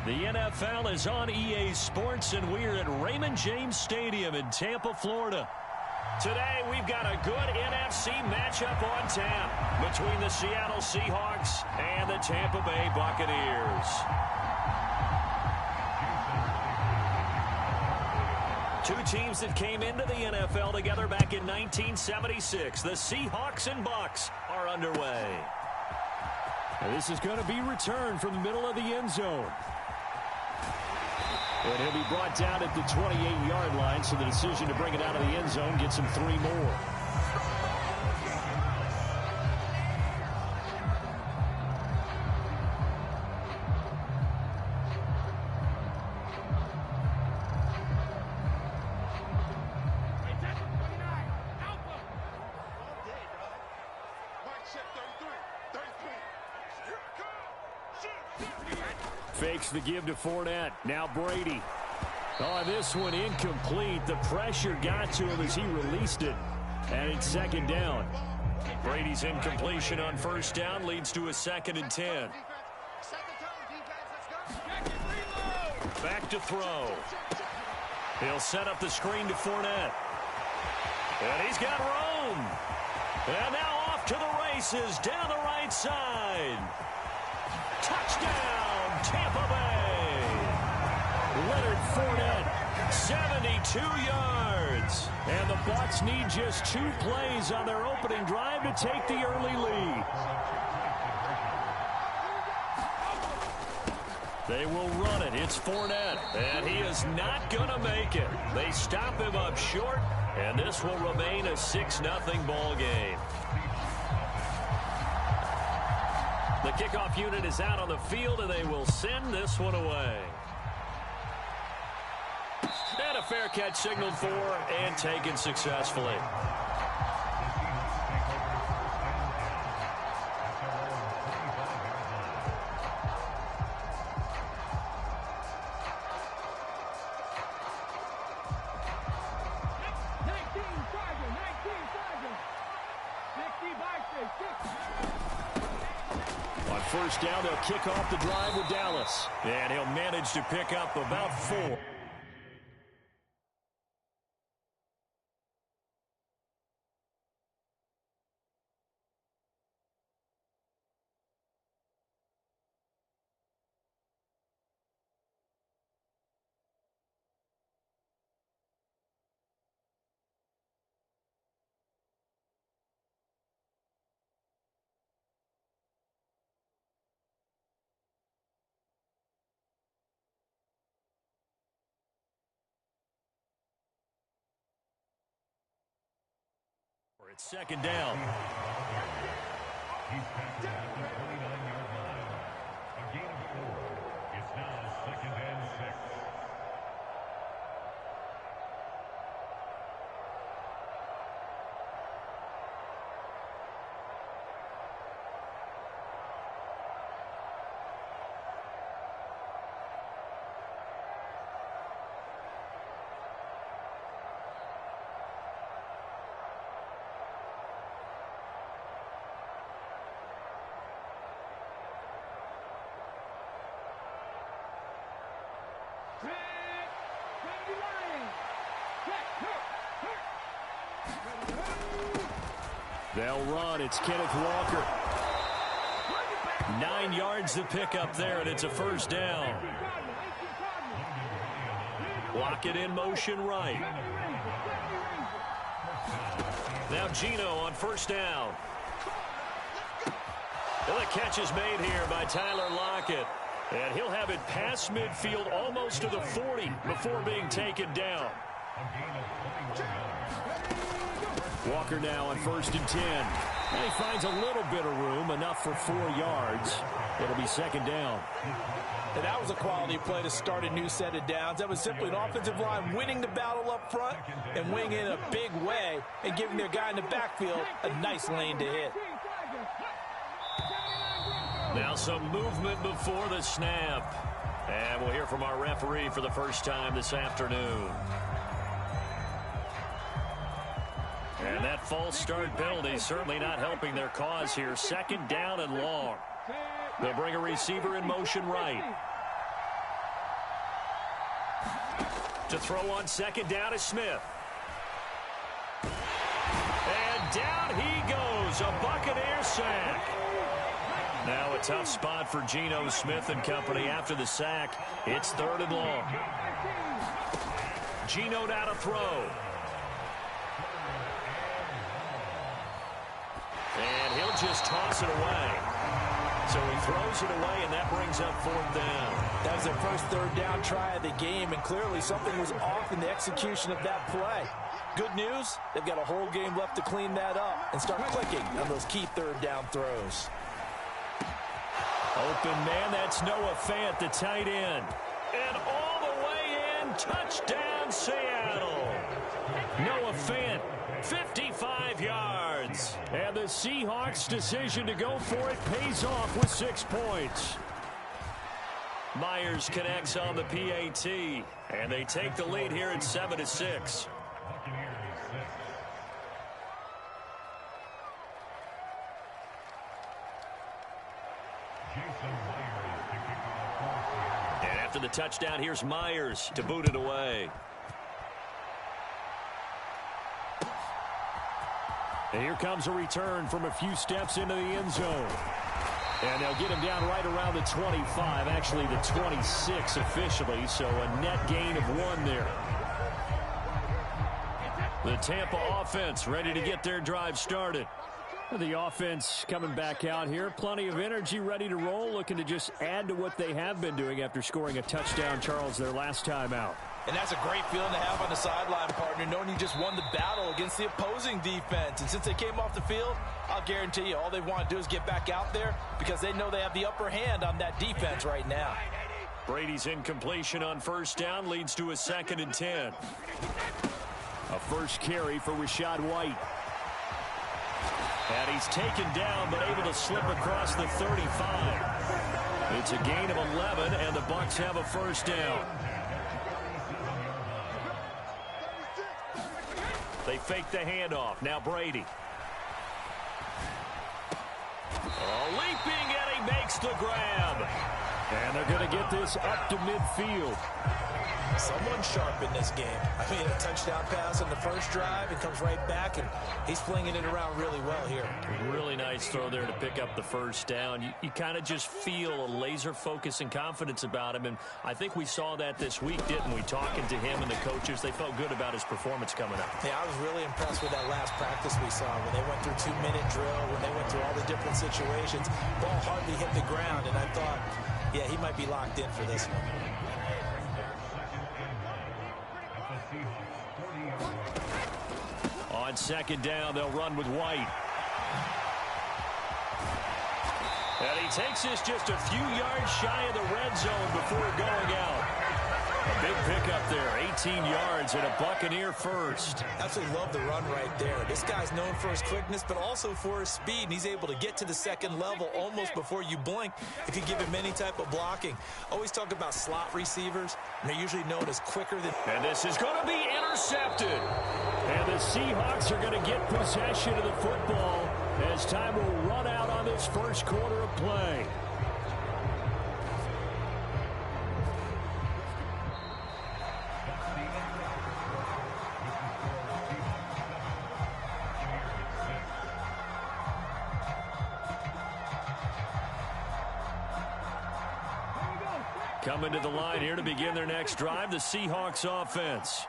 The NFL is on EA Sports, and we're at Raymond James Stadium in Tampa, Florida. Today, we've got a good NFC matchup on tap between the Seattle Seahawks and the Tampa Bay Buccaneers. Two teams that came into the NFL together back in 1976. The Seahawks and Bucs are underway. And this is going to be returned from the middle of the end zone. And he'll be brought down at the 28-yard line, so the decision to bring it out of the end zone gets him 3 more. Fakes the give to Fournette. Now Brady. Oh, this one incomplete. The pressure got to him as he released it. And it's 2nd down. Brady's incompletion on 1st down leads to a 2nd and 10. Back to throw. He'll set up the screen to Fournette. And he's got room. And now off to the races down the right side. Touchdown, Tampa Bay. Leonard Fournette, 72 yards. And the Bucs need just 2 plays on their opening drive to take the early lead. They will run it. It's Fournette, and he is not going to make it. They stop him up short, and this will remain a 6-0 ball game. The kickoff unit is out on the field, and they will send this one away. And a fair catch signaled for and taken successfully. On 1st down, they'll kick off the drive with Dallas. And he'll manage to pick up about 4. It's 2nd down. He's passed down to the 29-yard line. A gain of 4. It's now 2nd and 6. They'll run. It's Kenneth Walker. 9 yards to pick up there, and it's a 1st down. Lock it in motion right. Now Gino on 1st down. Well, the catch is made here by Tyler Lockett. And he'll have it past midfield almost to the 40 before being taken down. Walker now on 1st and 10. And he finds a little bit of room, enough for 4 yards. It'll be 2nd down. And that was a quality play to start a new set of downs. That was simply an offensive line winning the battle up front and winning in a big way and giving their guy in the backfield a nice lane to hit. Now some movement before the snap. And we'll hear from our referee for the first time this afternoon. And that false start penalty certainly not helping their cause here. 2nd down and long. They'll bring a receiver in motion right. To throw on second down is Smith. And down he goes. A Buccaneer sack. Now a tough spot for Geno Smith and company after the sack. It's 3rd and long. Geno now to throw. And he'll just toss it away. So he throws it away, and that brings up 4th down. That was their first 3rd down try of the game, and clearly something was off in the execution of that play. Good news, they've got a whole game left to clean that up and start clicking on those key 3rd down throws. Open man, that's Noah Fant, the tight end. And all the way in, touchdown Seattle. Noah Fant, 55 yards. And the Seahawks' decision to go for it pays off with 6 points. Myers connects on the PAT, and they take the lead here at 7-6. And after the touchdown, here's Myers to boot it away. And here comes a return from a few steps into the end zone. And they'll get him down right around the 25, actually the 26 officially, so a net gain of 1 there. The Tampa offense ready to get their drive started. The offense coming back out here. Plenty of energy, ready to roll, looking to just add to what they have been doing after scoring a touchdown, Charles, their last time out. And that's a great feeling to have on the sideline, partner, knowing you just won the battle against the opposing defense. And since they came off the field, I'll guarantee you all they want to do is get back out there because they know they have the upper hand on that defense right now. Brady's incompletion on 1st down leads to a 2nd and 10. A first carry for Rachaad White. And he's taken down but able to slip across the 35. It's a gain of 11, and the Bucs have a 1st down. They fake the handoff. Now Brady. Oh, leaping, and he makes the grab. And they're going to get this up to midfield. Someone sharp in this game. I mean, a touchdown pass on the first drive. It comes right back, and he's flinging it around really well here. Really nice throw there to pick up the 1st down. You kind of just feel a laser focus and confidence about him, and I think we saw that this week, didn't we? Talking to him and the coaches, they felt good about his performance coming up. Yeah, I was really impressed with that last practice we saw when they went through 2-minute drill, when they went through all the different situations. Ball hardly hit the ground, and I thought, yeah, he might be locked in for this one. On 2nd down, they'll run with White. And he takes this just a few yards shy of the red zone before going out. A big pickup there, 18 yards and a Buccaneer first. Absolutely love the run right there. This guy's known for his quickness, but also for his speed, and he's able to get to the 2nd level almost before you blink if you give him any type of blocking. Always talk about slot receivers, and they're usually known as quicker than... And this is going to be intercepted. And the Seahawks are going to get possession of the football as time will run out on this first quarter of play. Coming to the line here to begin their next drive, the Seahawks offense.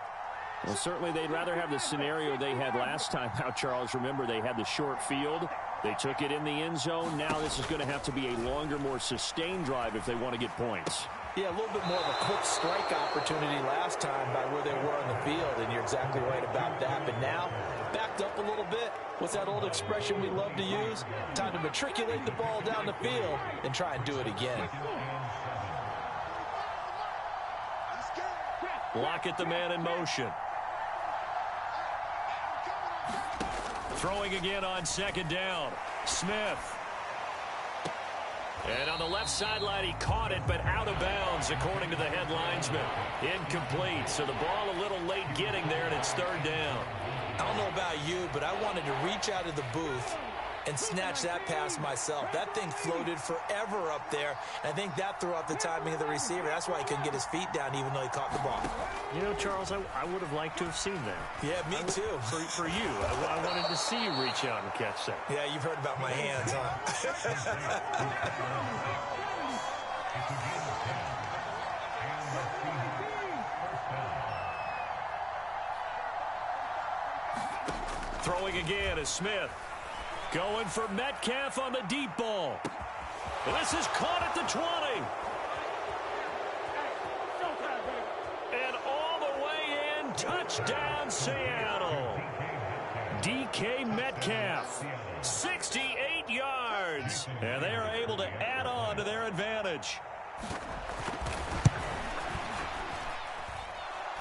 Well, certainly they'd rather have the scenario they had last time out, Charles. Remember, they had the short field. They took it in the end zone. Now this is going to have to be a longer, more sustained drive if they want to get points. Yeah, a little bit more of a quick strike opportunity last time by where they were on the field, and you're exactly right about that. But now, backed up a little bit. What's that old expression we love to use? Time to matriculate the ball down the field and try and do it again. Lockett, the man in motion. Throwing again on 2nd down. Smith. And on the left sideline, he caught it, but out of bounds, according to the head linesman. Incomplete, so the ball a little late getting there, and it's 3rd down. I don't know about you, but I wanted to reach out of the booth and snatched that pass myself. That thing floated forever up there. I think that threw off the timing of the receiver. That's why he couldn't get his feet down even though he caught the ball. You know, Charles, I would have liked to have seen that. Yeah, me too. For you. I wanted to see you reach out and catch that. Yeah, you've heard about my hands, huh? Throwing again is Smith. Going for Metcalf on the deep ball. This is caught at the 20. And all the way in, touchdown Seattle. DK Metcalf, 68 yards. And they are able to add on to their advantage.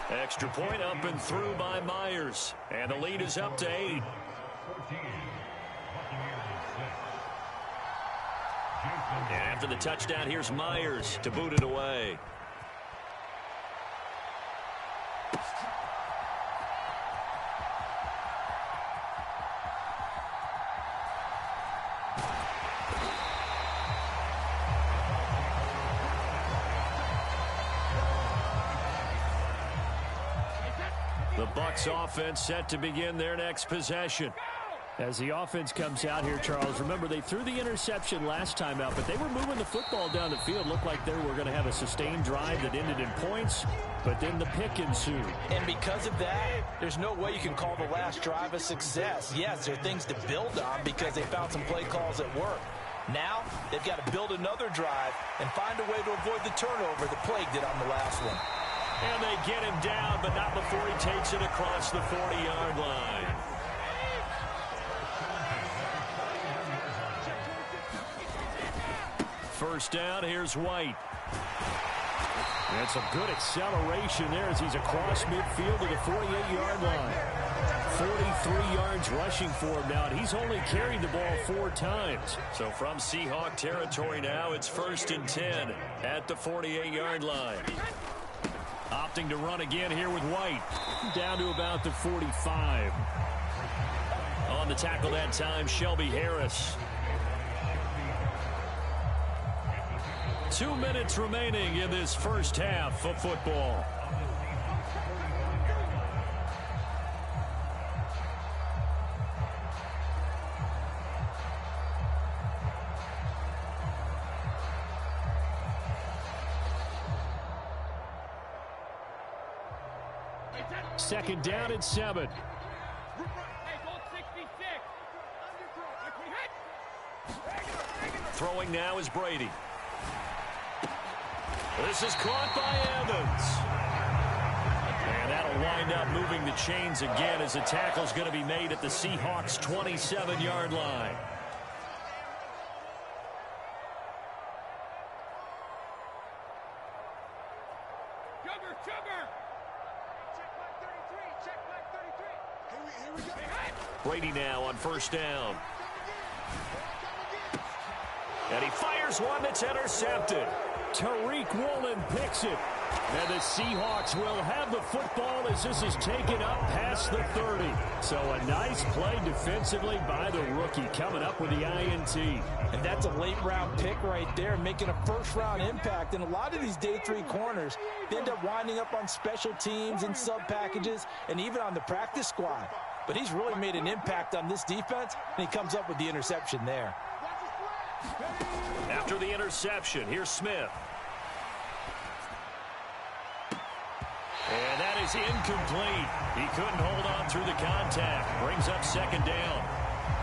Extra point up and through by Myers. And the lead is up to 8. And after the touchdown, here's Myers to boot it away. The Bucs offense set to begin their next possession. As the offense comes out here, Charles, remember they threw the interception last time out, but they were moving the football down the field. Looked like they were going to have a sustained drive that ended in points, but then the pick ensued. And because of that, there's no way you can call the last drive a success. Yes, there are things to build on because they found some play calls that work. Now, they've got to build another drive and find a way to avoid the turnover that plagued it on the last one. And they get him down, but not before he takes it across the 40-yard line. First down, here's White. That's a good acceleration there as he's across midfield to the 48-yard line. 43 yards rushing for him now, and he's only carried the ball 4 times. So from Seahawk territory now, it's 1st and 10 at the 48-yard line. Opting to run again here with White. Down to about the 45. On the tackle that time, Shelby Harris. 2 minutes remaining in this first half of football. Second down and 7. Throwing now is Brady. This is caught by Evans. And that'll wind up moving the chains again as the tackle's going to be made at the Seahawks' 27-yard line. Brady now on first down. And he fires one that's intercepted. Tariq Woolen picks it. And the Seahawks will have the football as this is taken up past the 30. So a nice play defensively by the rookie coming up with the INT. And that's a late-round pick right there, making a first-round impact. And a lot of these day 3 corners end up winding up on special teams and sub-packages and even on the practice squad. But he's really made an impact on this defense, and he comes up with the interception there. After the interception, here's Smith. And that is incomplete. He couldn't hold on through the contact. Brings up second down.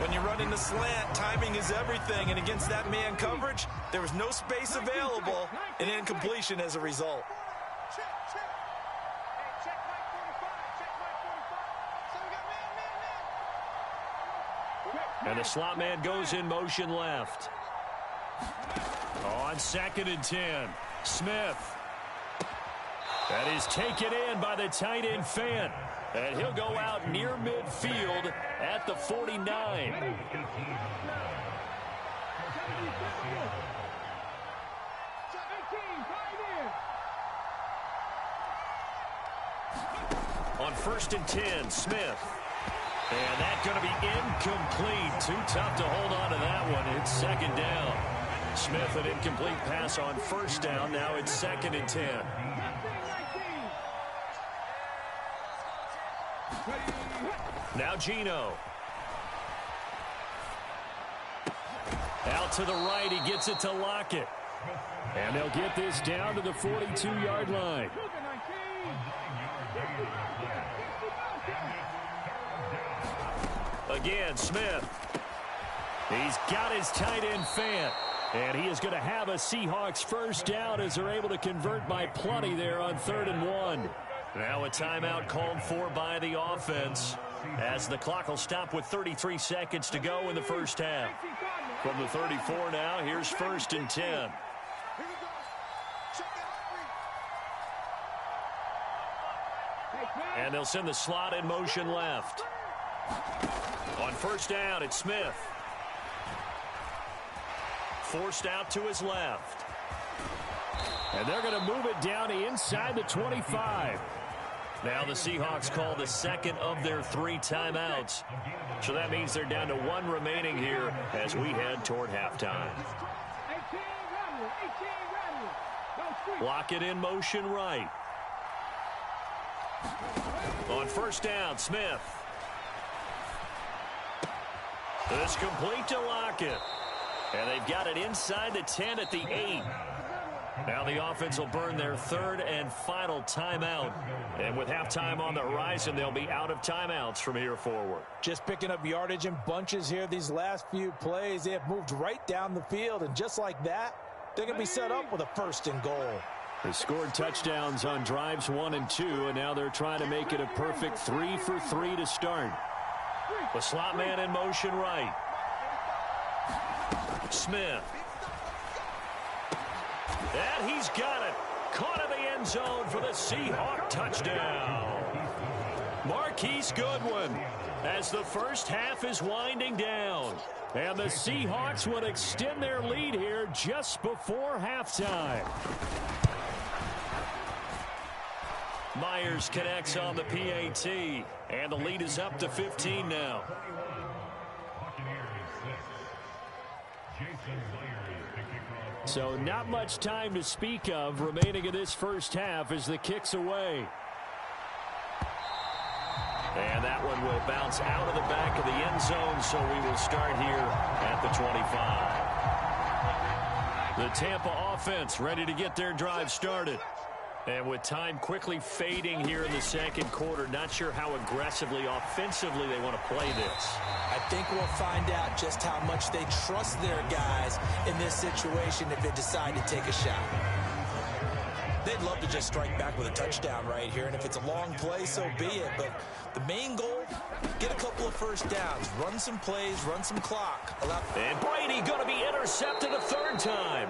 When you run in the slant, timing is everything. And against that man coverage, there was no space available, and incompletion as a result. And the slot man goes in motion left. On 2nd and 10, Smith. That is taken in by the tight end Fant. And he'll go out near midfield at the 49. On 1st and 10, Smith. And that's going to be incomplete. Too tough to hold on to that one. It's second down. Smith, an incomplete pass on first down. Now it's 2nd and 10. Now Geno. Out to the right. He gets it to Lockett. And they'll get this down to the 42-yard line. Again, Smith. He's got his tight end Fant. And he is going to have a Seahawks first down as they're able to convert by plenty there on 3rd and 1. Now a timeout called for by the offense as the clock will stop with 33 seconds to go in the first half. From the 34 now, here's 1st and 10. And they'll send the slot in motion left. On first down, it's Smith. Forced out to his left. And they're going to move it down to inside the 25. Now the Seahawks call the second of their 3 timeouts. So that means they're down to 1 remaining here as we head toward halftime. Lock it in motion right. On first down, Smith. This complete to Lockett. And they've got it inside the 10 at the 8. Now the offense will burn their 3rd and final timeout. And with halftime on the horizon, they'll be out of timeouts from here forward. Just picking up yardage in bunches here these last few plays. They have moved right down the field. And just like that, they're going to be set up with a 1st and goal. They scored touchdowns on drives 1 and 2, and now they're trying to make it a perfect 3 for 3 to start. The slot man in motion right. Smith. And he's got it. Caught in the end zone for the Seahawk touchdown. Marquise Goodwin as the first half is winding down. And the Seahawks would extend their lead here just before halftime. Myers connects on the PAT, and the lead is up to 15 now. So not much time to speak of remaining in this first half as the kick's away. And that one will bounce out of the back of the end zone, so we will start here at the 25. The Tampa offense ready to get their drive started. And with time quickly fading here in the second quarter, not sure how aggressively, offensively they want to play this. I think we'll find out just how much they trust their guys in this situation if they decide to take a shot. They'd love to just strike back with a touchdown right here, and if it's a long play, so be it. But the main goal, get a couple of first downs, run some plays, run some clock. And Brady going to be intercepted a 3rd time.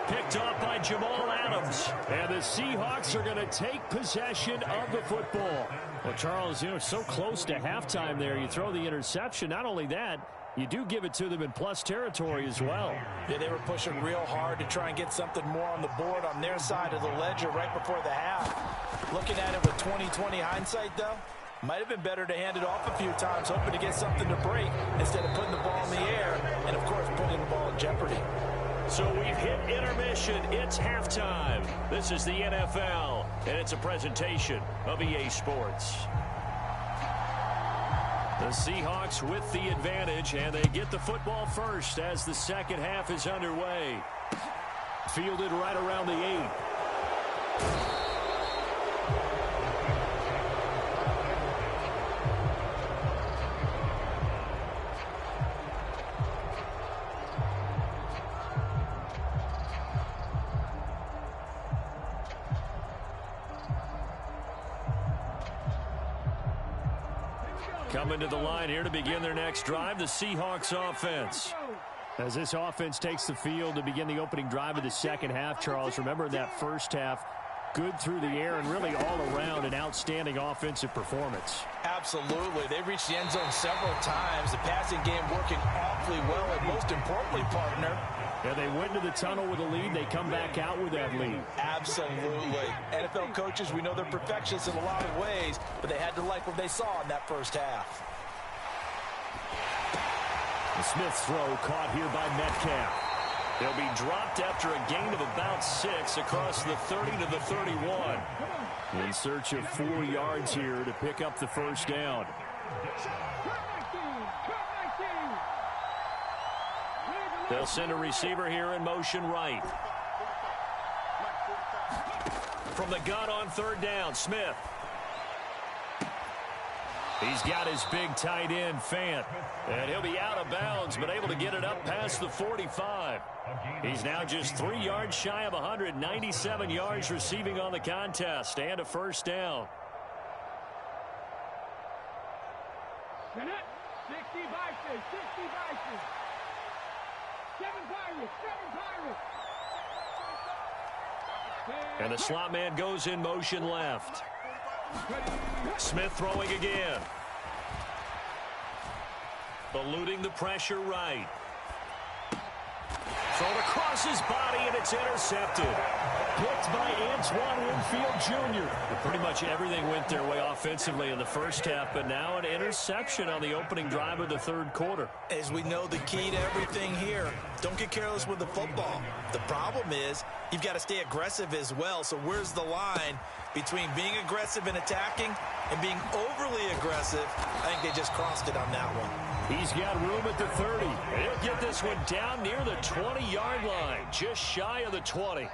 Picked off by Jamal Adams. And the Seahawks are going to take possession of the football. Well, Charles, you know, so close to halftime there. You throw the interception. Not only that, you do give it to them in plus territory as well. Yeah, they were pushing real hard to try and get something more on the board on their side of the ledger right before the half. Looking at it with 20/20 hindsight, though, might have been better to hand it off a few times, hoping to get something to break instead of putting the ball in the air and, of course, putting the ball in jeopardy. So we've hit intermission. It's halftime. This is the NFL, and it's a presentation of EA Sports. The Seahawks with the advantage, and they get the football first as the second half is underway. Fielded right around the 8. Coming to the line here to begin their next drive, the Seahawks offense. As this offense takes the field to begin the opening drive of the second half, Charles, remember that first half, good through the air and really all around an outstanding offensive performance. Absolutely. They reached the end zone several times. The passing game working awfully well, and most importantly, partner, yeah, they went into the tunnel with a lead. They come back out with that lead. Absolutely. NFL coaches, we know they're perfectionists in a lot of ways, but they had to like what they saw in that first half. The Smith's throw caught here by Metcalf. He'll be dropped after a gain of about 6 across the 30 to the 31. In search of 4 yards here to pick up the first down. They'll send a receiver here in motion right. From the gun on 3rd down, Smith. He's got his big tight end, Fant. And he'll be out of bounds, but able to get it up past the 45. He's now just 3 yards shy of 197 yards receiving on the contest and a first down. 60 Vices, 60 Vices. 7 Pirates, 7 Pirates. And the slot man goes in motion left. Smith throwing again. Eluding the pressure right. Thrown across his body, and it's intercepted. Picked by Antoine Winfield Jr. Pretty much everything went their way offensively in the first half, but now an interception on the opening drive of the 3rd quarter. As we know, the key to everything here, don't get careless with the football. The problem is you've got to stay aggressive as well. So where's the line between being aggressive and attacking and being overly aggressive? I think they just crossed it on that one. He's got room at the 30. He'll get this one down near the 20-yard line, just shy of the 20.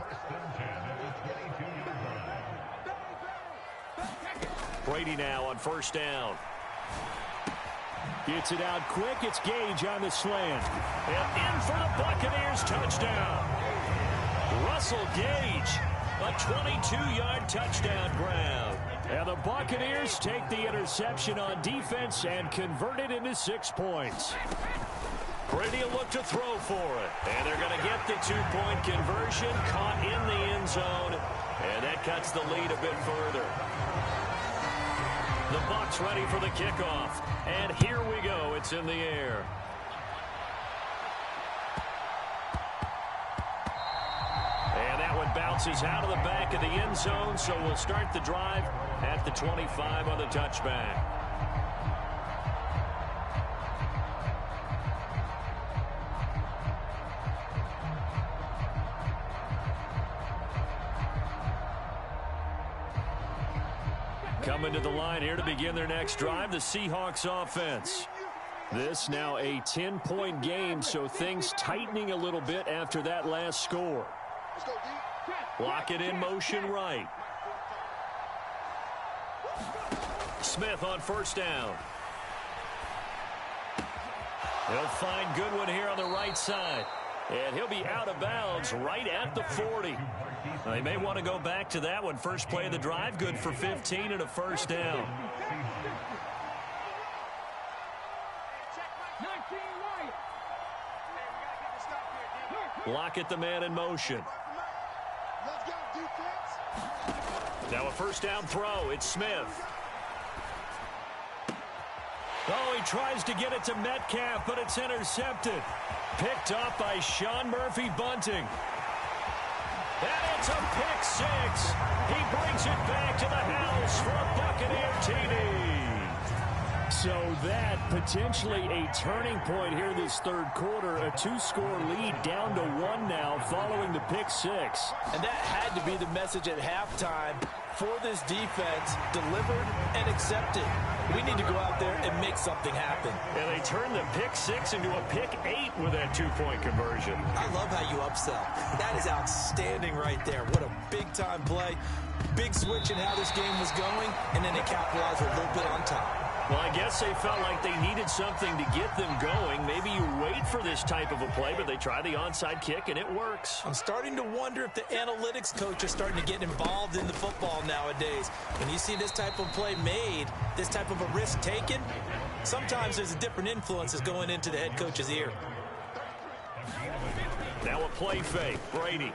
Brady now on 1st down. Gets it out quick. It's Gage on the slant. And in for the Buccaneers touchdown. Russell Gage, a 22-yard touchdown grab. And the Buccaneers take the interception on defense and convert it into 6 points. Brady will look to throw for it. And they're going to get the 2-point conversion, caught in the end zone. And that cuts the lead a bit further. The Bucs ready for the kickoff. And here we go. It's in the air. And that one bounces out of the back of the end zone, so we'll start the drive at the 25 on the touchback. Coming to the line here to begin their next drive, the Seahawks offense. This now a 10-point game, so things tightening a little bit after that last score. Lock it in motion right. Smith on 1st down. He'll find Goodwin here on the right side. And he'll be out of bounds right at the 40. They may want to go back to that one. First play of the drive, good for 15 and a first down. Lock it, the man in motion. Now a first down throw. It's Smith. Oh, he tries to get it to Metcalf, but it's intercepted. Picked off by Sean Murphy Bunting. And it's a pick 6. He brings it back to the house for a Buccaneer TD. So that potentially a turning point here this 3rd quarter. A 2-score lead down to 1 now following the pick 6. And that had to be the message at halftime for this defense, delivered and accepted. We need to go out there and make something happen. And they turned the pick 6 into a pick 8 with that 2-point conversion. I love how you upsell. That is outstanding right there. What a big-time play. Big switch in how this game was going, and then they capitalized a little bit on top. Well, I guess they felt like they needed something to get them going. Maybe you wait for this type of a play, but they try the onside kick, and it works. I'm starting to wonder if the analytics coach is starting to get involved in the football nowadays. When you see this type of play made, this type of a risk taken, sometimes there's a different influences going into the head coach's ear. Now a play fake. Brady.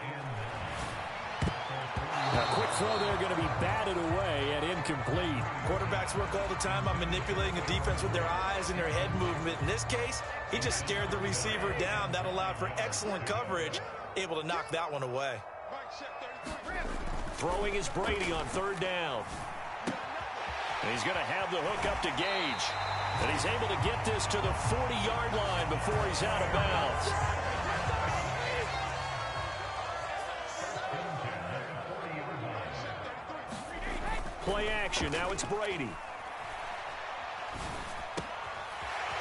A quick throw there going to be batted away and incomplete. Quarterbacks work all the time on manipulating a defense with their eyes and their head movement. In this case, he just stared the receiver down. That allowed for excellent coverage, able to knock that one away. Throwing is Brady on 3rd down. And he's going to have the hook up to Gage. And he's able to get this to the 40-yard line before he's out of bounds. Play action. Now it's Brady.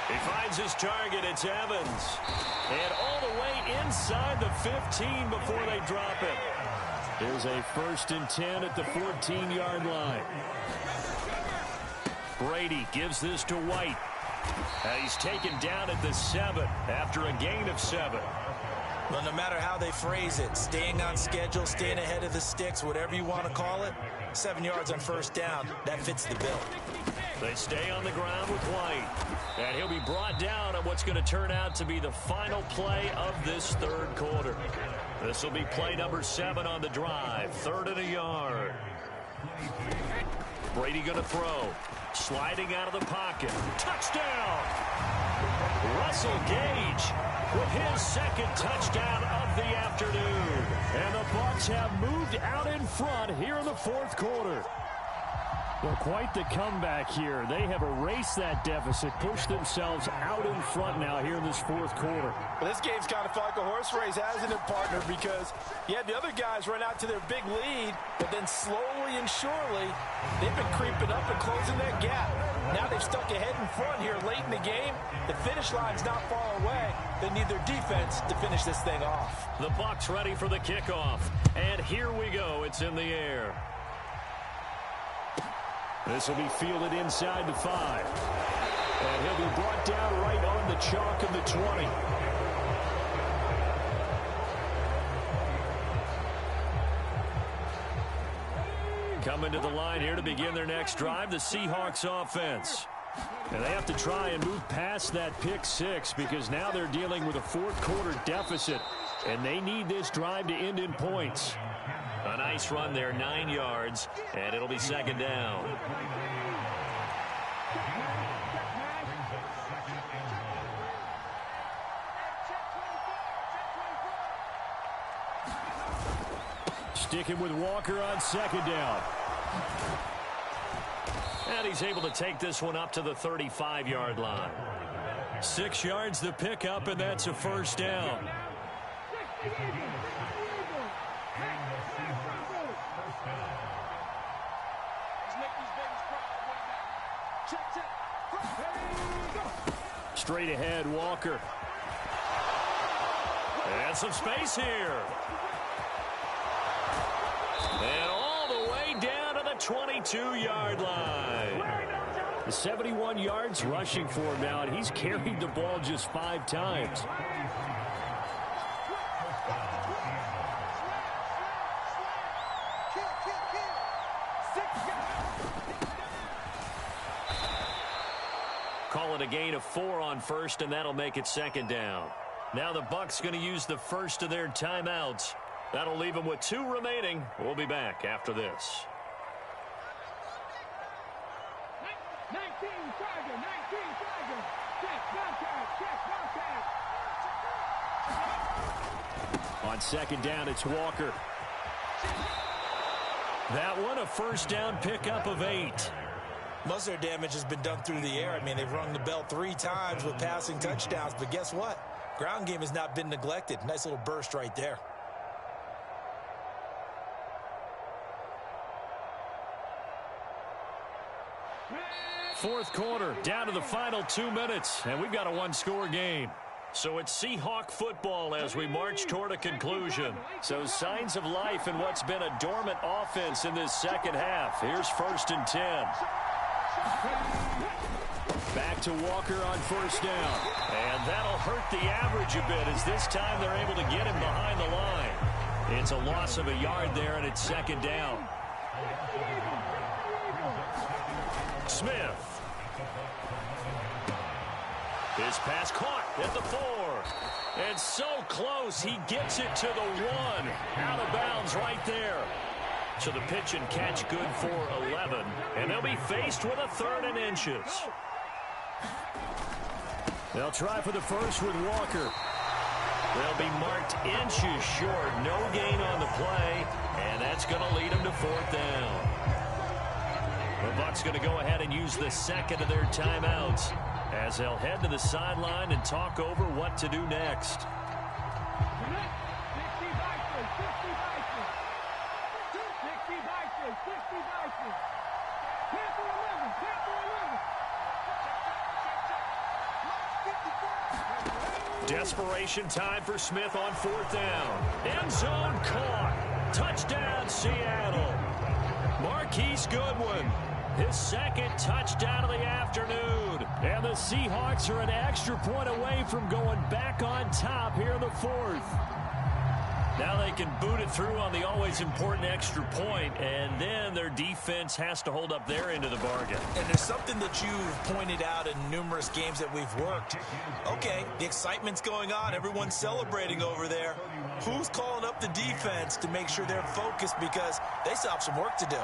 He finds his target. It's Evans. And all the way inside the 15 before they drop it. Here's a 1st and 10 at the 14-yard line. Brady gives this to White. He's taken down at the 7 after a gain of 7. Well, no matter how they phrase it, staying on schedule, staying ahead of the sticks, whatever you want to call it, 7 yards on 1st down, that fits the bill. They stay on the ground with White. And he'll be brought down on what's going to turn out to be the final play of this 3rd quarter. This will be play number 7 on the drive. 3rd and a yard. Brady going to throw. Sliding out of the pocket. Touchdown! Russell Gage with his 2nd touchdown of the afternoon. And the Bucs have moved out in front here in the 4th quarter. Well, quite the comeback here. They have erased that deficit, pushed themselves out in front now here in this 4th quarter. Well, this game's kind of felt like a horse race, hasn't it, partner? Because you had the other guys run out to their big lead, but then slowly and surely, they've been creeping up and closing that gap. Now they've stuck ahead in front here late in the game. The finish line's not far away. They need their defense to finish this thing off. The Bucs ready for the kickoff. And here we go. It's in the air. This will be fielded inside the 5. And he'll be brought down right on the chalk of the 20. Coming to the line here to begin their next drive, the Seahawks offense. And they have to try and move past that pick 6 because now they're dealing with a 4th quarter deficit. And they need this drive to end in points. A nice run there, 9 yards, and it'll be 2nd down. Sticking with Walker on 2nd down. And he's able to take this one up to the 35-yard line. 6 yards the pickup, and that's a 1st down. Straight ahead, Walker. And some space here. And all the way down to the 22-yard line. 71 yards rushing for him now, and he's carried the ball just 5 times. Call it a gain of 4 on 1st, and that'll make it 2nd down. Now the Bucs going to use the 1st of their timeouts. That'll leave them with 2 remaining. We'll be back after this. 19 Tiger, 19 Tiger. Check, contact. On 2nd down, it's Walker. That one, a 1st down pickup of 8. Most of their damage has been done through the air. I mean, they've rung the bell 3 times with passing touchdowns, but guess what? Ground game has not been neglected. Nice little burst right there. Fourth quarter, down to the final 2 minutes, and we've got a 1-score game. So it's Seahawk football as we march toward a conclusion. So signs of life in what's been a dormant offense in this second half. Here's 1st and 10. Back to Walker on 1st down. And that'll hurt the average a bit as this time they're able to get him behind the line. It's a loss of a yard there, and it's 2nd down. Smith. His pass caught at the 4. And so close, he gets it to the 1. Out of bounds right there. So the pitch and catch good for 11. And they'll be faced with a 3rd and inches. They'll try for the 1st with Walker. They'll be marked inches short. No gain on the play. And that's going to lead them to 4th down. The Bucs going to go ahead and use the second of their timeouts as they'll head to the sideline and talk over what to do next. 60 Vikings, 60 Vikings. 60 Vikings, 60 Vikings. 10 for 11, 10 for 11. Desperation time for Smith on fourth down. End zone caught. Touchdown, Seattle. Marquise Goodwin, his second touchdown of the afternoon. And the Seahawks are an extra point away from going back on top here in the fourth. Now they can boot it through on the always important extra point, and then their defense has to hold up their end of the bargain. And there's something that you've pointed out in numerous games that we've worked. Okay, the excitement's going on. Everyone's celebrating over there. Who's calling up the defense to make sure they're focused, because they still have some work to do.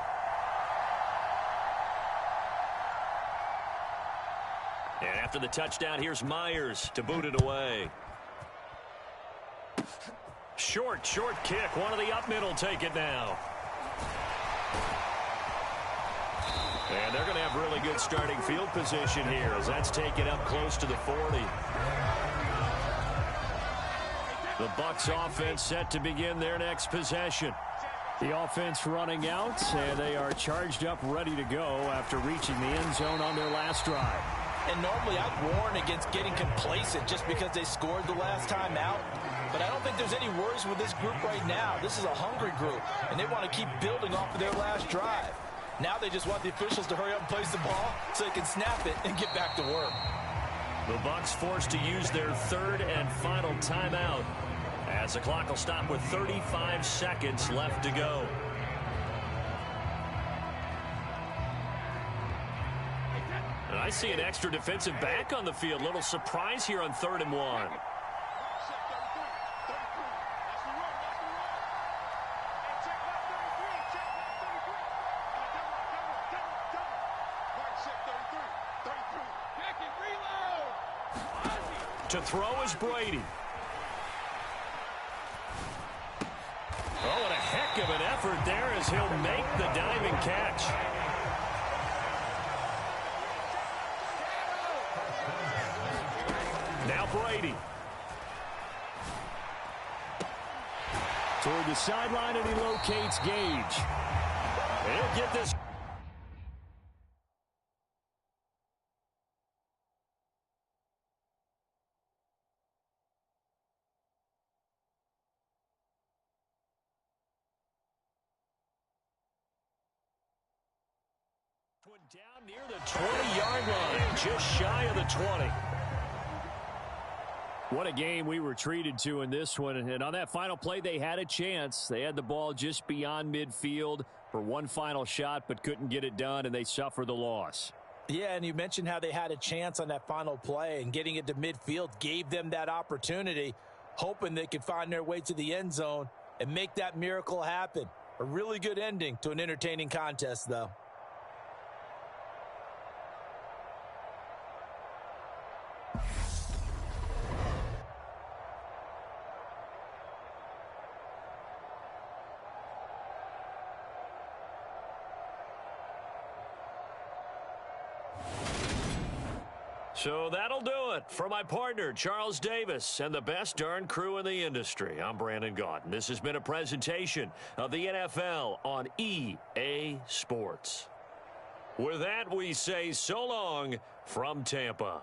And after the touchdown, here's Myers to boot it away. Short kick. One of the up middle take it now. And they're going to have really good starting field position here as that's taken up close to the 40. The Bucs offense set to begin their next possession. The offense running out, and they are charged up, ready to go after reaching the end zone on their last drive. And normally I'd warn against getting complacent just because they scored the last time out. But I don't think there's any worries with this group right now. This is a hungry group, and they want to keep building off of their last drive. Now they just want the officials to hurry up and place the ball so they can snap it and get back to work. The Bucs forced to use their third and final timeout as the clock will stop with 35 seconds left to go. And I see an extra defensive back on the field. Little surprise here on 3rd and 1. To throw is Brady. Oh, and a heck of an effort there as he'll make the diving catch. Now Brady. Toward the sideline, and he locates Gage. He'll get this. Down near the 20-yard line, just shy of the 20. What a game we were treated to in this one. And on that final play, they had a chance. They had the ball just beyond midfield for one final shot, but couldn't get it done, and they suffer the loss. Yeah, and you mentioned how they had a chance on that final play, and getting it to midfield gave them that opportunity, hoping they could find their way to the end zone and make that miracle happen. A really good ending to an entertaining contest, though. So that'll do it for my partner, Charles Davis, and the best darn crew in the industry. I'm Brandon Gaudin. This has been a presentation of the NFL on EA Sports. With that, we say so long from Tampa.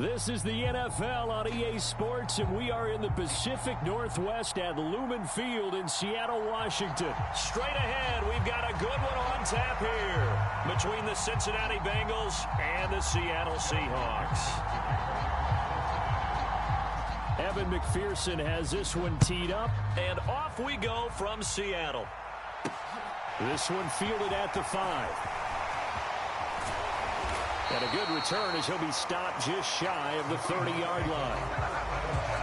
This is the NFL on EA Sports, and we are in the Pacific Northwest at Lumen Field in Seattle, Washington. Straight ahead, we've got a good one on tap here between the Cincinnati Bengals and the Seattle Seahawks. Evan McPherson has this one teed up. And off we go from Seattle. This one fielded at the 5. And a good return as he'll be stopped just shy of the 30-yard line.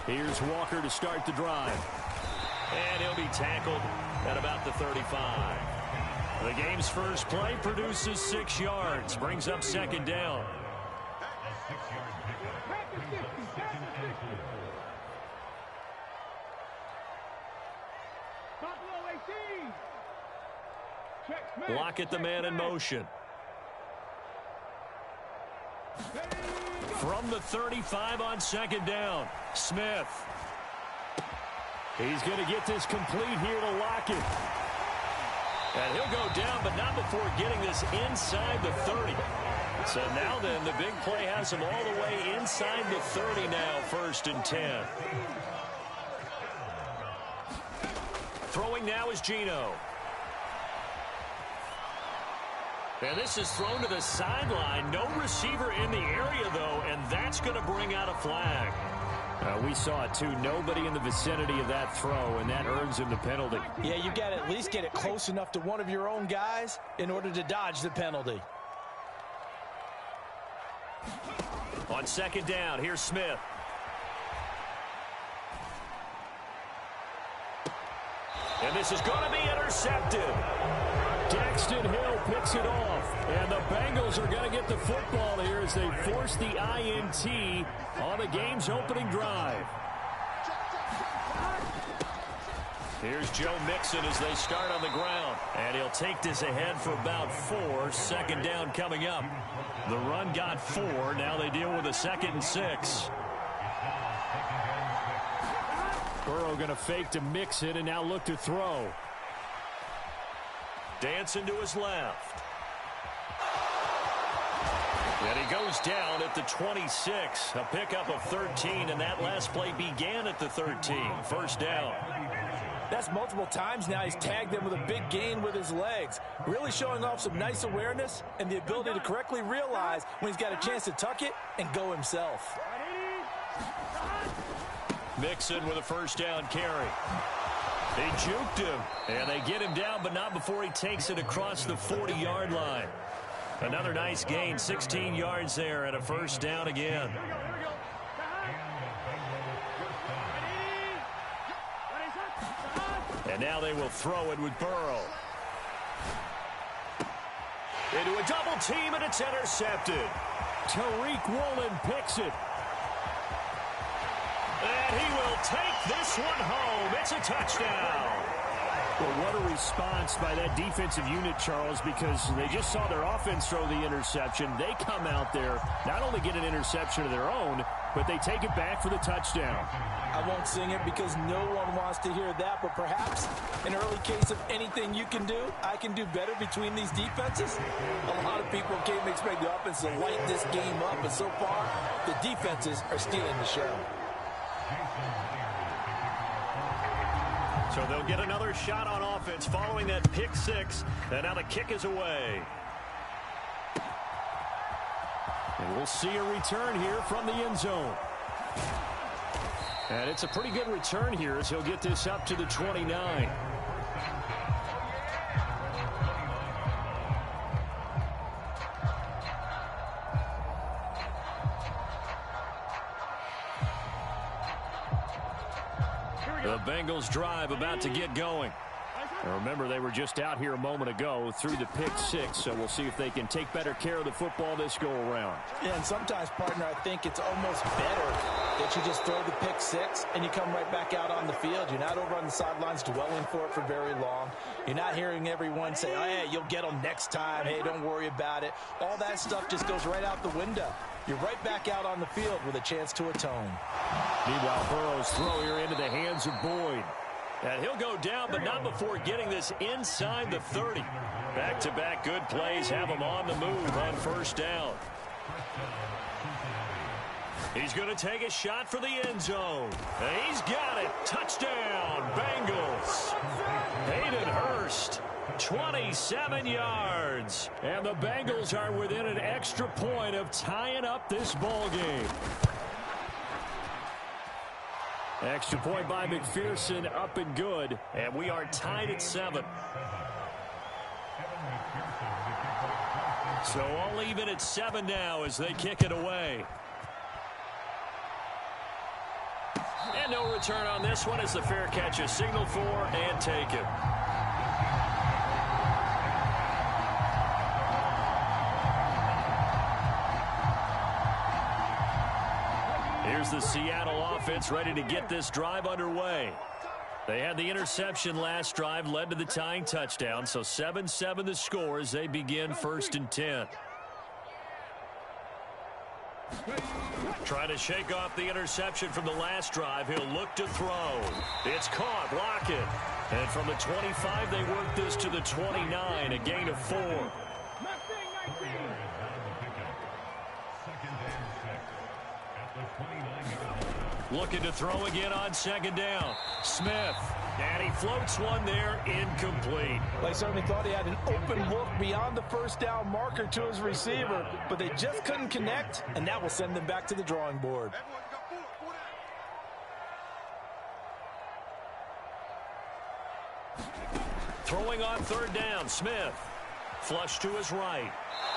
Here's Walker to start the drive. And he'll be tackled at about the 35. The game's first play produces 6 yards. Brings up second down. Lockett, the man in motion. From the 35 on second down, Smith. He's going to get this complete here to Lockett. And he'll go down, but not before getting this inside the 30. So now then, the big play has him all the way inside the 30 now, 1st and 10. Throwing now is Geno. And this is thrown to the sideline. No receiver in the area, though, and that's going to bring out a flag. We saw it, too. Nobody in the vicinity of that throw, and that earns him the penalty. Yeah, you got to at least get it close enough to one of your own guys in order to dodge the penalty. On second down, here's Smith. And this is going to be intercepted. Daxton Hill picks it off, and the Bengals are going to get the football here as they force the INT on the game's opening drive. Here's Joe Mixon as they start on the ground, and he'll take this ahead for about 4. Second down coming up. The run got 4. Now they deal with a 2nd and 6. Burrow going to fake to Mixon and now look to throw. Dancing to his left. And he goes down at the 26. A pickup of 13, and that last play began at the 13. First down. That's multiple times now he's tagged them with a big gain with his legs. Really showing off some nice awareness and the ability to correctly realize when he's got a chance to tuck it and go himself. Mixon with a first down carry. They juked him, and they get him down, but not before he takes it across the 40-yard line. Another nice gain, 16 yards there, and a first down again. And now they will throw it with Burrow. Into a double team, and it's intercepted. Tariq Woolen picks it. And he will take this one home. It's a touchdown. Well, what a response by that defensive unit, Charles, because they just saw their offense throw the interception. They come out there, not only get an interception of their own, but they take it back for the touchdown. I won't sing it because no one wants to hear that, but perhaps an early case of anything you can do, I can do better between these defenses. A lot of people came to expect the offense to light this game up, but so far, the defenses are stealing the show. So they'll get another shot on offense following that pick 6, and now the kick is away. And we'll see a return here from the end zone. And it's a pretty good return here as he'll get this up to the 29. The Bengals drive about to get going. And remember, they were just out here a moment ago through the pick six, so we'll see if they can take better care of the football this go-around. Yeah, and sometimes, partner, I think it's almost better that you just throw the pick six and you come right back out on the field. You're not over on the sidelines dwelling for it for very long. You're not hearing everyone say, oh, hey, you'll get them next time. Hey, don't worry about it. All that stuff just goes right out the window. You're right back out on the field with a chance to atone. Meanwhile, Burrow's throw here into the hands of Boyd. And he'll go down, but not before getting this inside the 30. Back-to-back good plays have him on the move on first down. He's going to take a shot for the end zone. And he's got it. Touchdown, Bengals. Hayden Hurst, 27 yards. And the Bengals are within an extra point of tying up this ball game. Extra point by McPherson, up and good. And we are tied at 7. So all even at 7 now as they kick it away. And no return on this one as the fair catch is signaled for and taken. Here's the Seattle offense ready to get this drive underway. They had the interception last drive, led to the tying touchdown, so 7-7 the score as they begin 1st and 10. Trying to shake off the interception from the last drive. He'll look to throw. It's caught. Lockett. And from the 25, they work this to the 29, a gain of 4. Looking to throw again on 2nd down. Smith. And he floats one there, incomplete. They certainly thought he had an open look beyond the first down marker to his receiver, but they just couldn't connect, and that will send them back to the drawing board. Throwing on 3rd down, Smith. Flush to his right.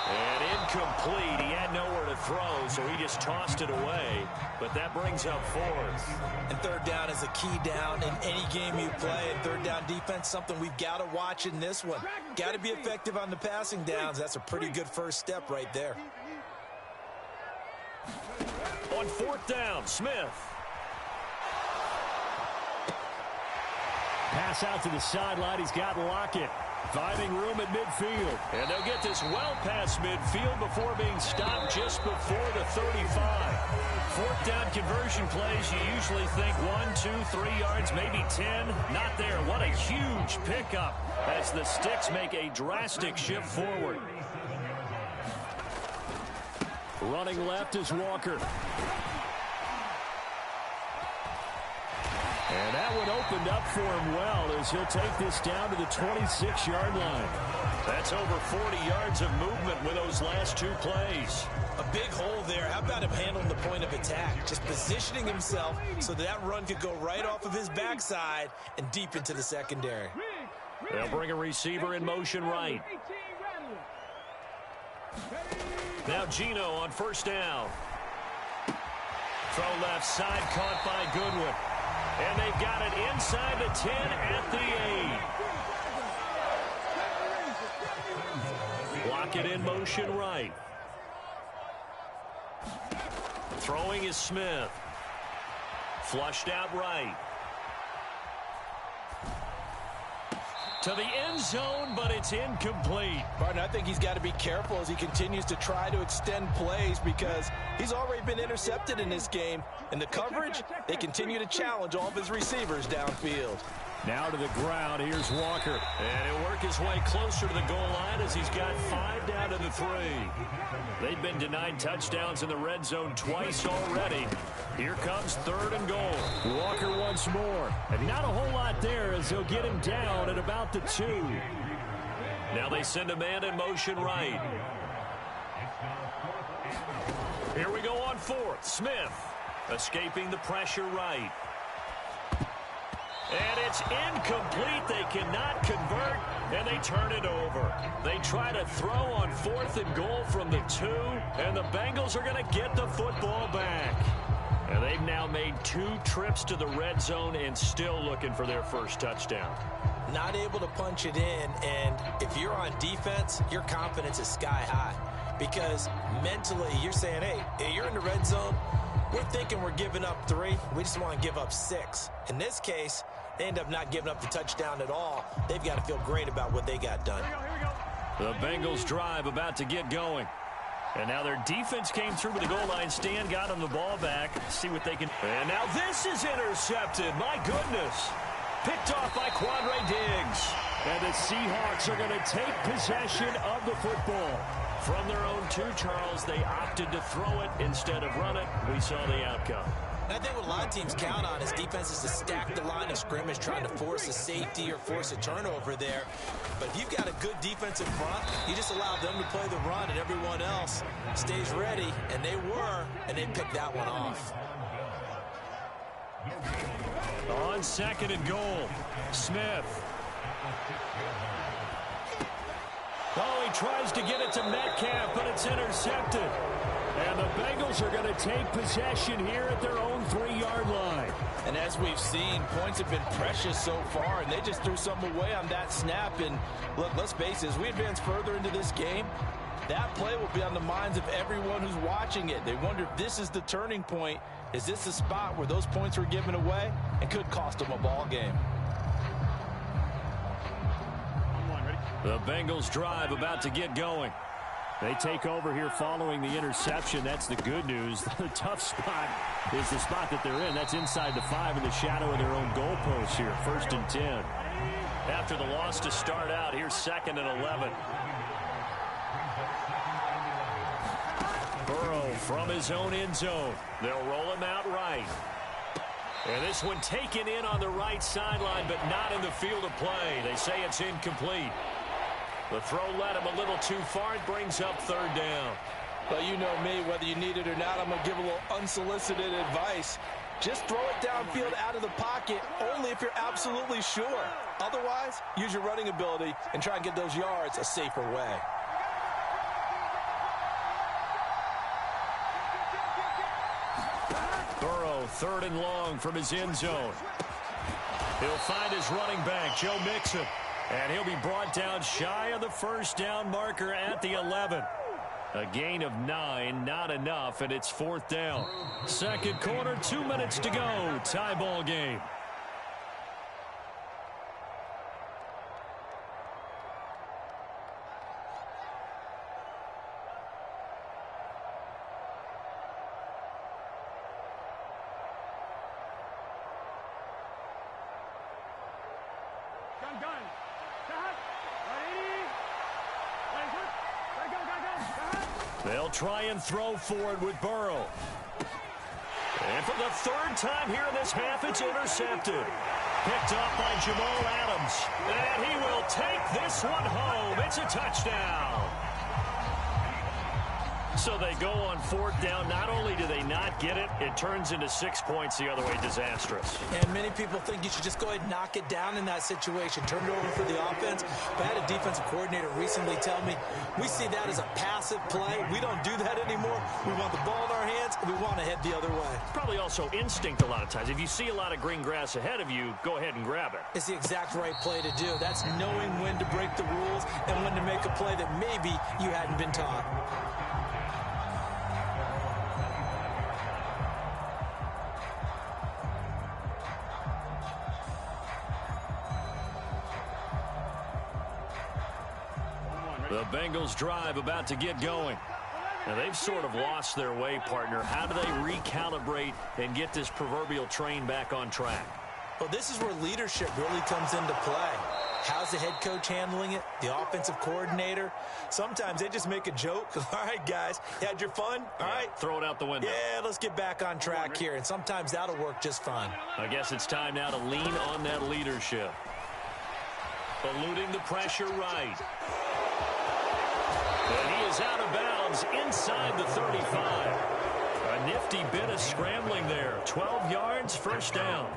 And incomplete. He had nowhere to throw, so he just tossed it away. But that brings up 4th. And 3rd down is a key down in any game you play. And 3rd down defense, something we've got to watch in this one. Got to be effective on the passing downs. That's a pretty good first step right there. On 4th down, Smith. Pass out to the sideline. He's got Lockett. Finding room at midfield. And they'll get this well past midfield before being stopped just before the 35. 4th down conversion plays, you usually think 1, 2, 3 yards, maybe 10. Not there. What a huge pickup as the Sticks make a drastic shift forward. Running left is Walker. And that one opened up for him well as he'll take this down to the 26-yard line. That's over 40 yards of movement with those last 2 plays. A big hole there. How about him handling the point of attack? Just positioning himself so that run could go right off of his backside and deep into the secondary. They'll bring a receiver in motion right. Now Gino on 1st down. Throw left side, caught by Goodwin. And they've got it inside the 10 at the 8. Block it in motion right. Throwing is Smith. Flushed out right. To the end zone, but it's incomplete. Barton, I think he's got to be careful as he continues to try to extend plays because he's already been intercepted in this game. And the coverage, they continue to challenge all of his receivers downfield. Now to the ground, here's Walker. And he'll work his way closer to the goal line as he's got 5 down to the 3. They've been denied touchdowns in the red zone twice already. Here comes 3rd and goal. Walker once more. And not a whole lot there as he'll get him down at about the 2. Now they send a man in motion right. Here we go on 4th. Smith. Escaping the pressure right. And it's incomplete. They cannot convert, and they turn it over. They try to throw on 4th and goal from the 2, and the Bengals are going to get the football back. And they've now made 2 trips to the red zone and still looking for their first touchdown. Not able to punch it in, and if you're on defense, your confidence is sky high. Because mentally, you're saying, hey, you're in the red zone. We're thinking we're giving up 3. We just want to give up 6. In this case, they end up not giving up the touchdown at all. They've got to feel great about what they got done. The Bengals drive about to get going. And now their defense came through with the goal line stand, got them the ball back. See what they can. And now this is intercepted. My goodness. Picked off by Quandre Diggs. And the Seahawks are going to take possession of the football. From their own 2, Charles, they opted to throw it instead of run it. We saw the outcome. And I think what a lot of teams count on is defenses to stack the line of scrimmage, trying to force a safety or force a turnover there. But if you've got a good defense in front, you just allow them to play the run and everyone else stays ready. And they were, and they picked that one off. On 2nd and goal, Smith. Oh, he tries to get it to Metcalf, but it's intercepted. And the Bengals are going to take possession here at their own 3-yard line. And as we've seen, points have been precious so far, and they just threw some away on that snap. And look, let's face it, as we advance further into this game, that play will be on the minds of everyone who's watching it. They wonder if this is the turning point. Is this the spot where those points were given away and could cost them a ball game? The Bengals drive about to get going. They take over here following the interception. That's the good news. The tough spot is the spot that they're in. That's inside the 5 in the shadow of their own goalpost here. 1st and 10. After the loss to start out, here's 2nd and 11. Burrow from his own end zone. They'll roll him out right. And this one taken in on the right sideline, but not in the field of play. They say it's incomplete. The throw led him a little too far. It brings up 3rd down. Well, you know me, whether you need it or not, I'm going to give a little unsolicited advice. Just throw it downfield out of the pocket, only if you're absolutely sure. Otherwise, use your running ability and try and get those yards a safer way. Burrow, 3rd and long from his end zone. He'll find his running back, Joe Mixon. And he'll be brought down shy of the 1st down marker at the 11. A gain of 9, not enough, and it's 4th down. 2nd quarter, 2 minutes to go. Tie ball game. They'll try and throw forward with Burrow. And for the 3rd time here in this half, it's intercepted. Picked up by Jamal Adams. And he will take this one home. It's a touchdown. So they go on 4th down. Not only do they not get it, it turns into 6 points the other way. Disastrous. And many people think you should just go ahead and knock it down in that situation. Turn it over for the offense. But I had a defensive coordinator recently tell me, we see that as a passive play. We don't do that anymore. We want the ball in our hands, and we want to head the other way. Probably also instinct a lot of times. If you see a lot of green grass ahead of you, go ahead and grab it. It's the exact right play to do. That's knowing when to break the rules and when to make a play that maybe you hadn't been taught. The Bengals drive about to get going. Now they've sort of lost their way, partner. How do they recalibrate and get this proverbial train back on track? Well, this is where leadership really comes into play. How's the head coach handling it? The offensive coordinator? Sometimes they just make a joke. All right, guys, you had your fun? All right. Throw it out the window. Yeah, let's get back on track here. And sometimes that'll work just fine. I guess it's time now to lean on that leadership. Eluding the pressure right. And he is out of bounds inside the 35. A nifty bit of scrambling there. 12 yards, first down.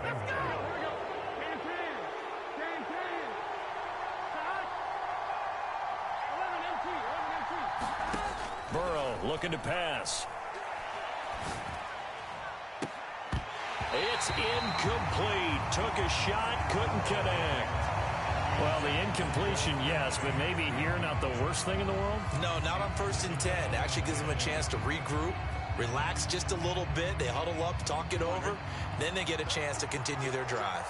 Burrow looking to pass. It's incomplete. Took a shot, couldn't connect. Well, the incompletion, yes, but maybe here not the worst thing in the world? No, not on 1st and 10. Actually gives them a chance to regroup, relax just a little bit. They huddle up, talk it over. Then they get a chance to continue their drive.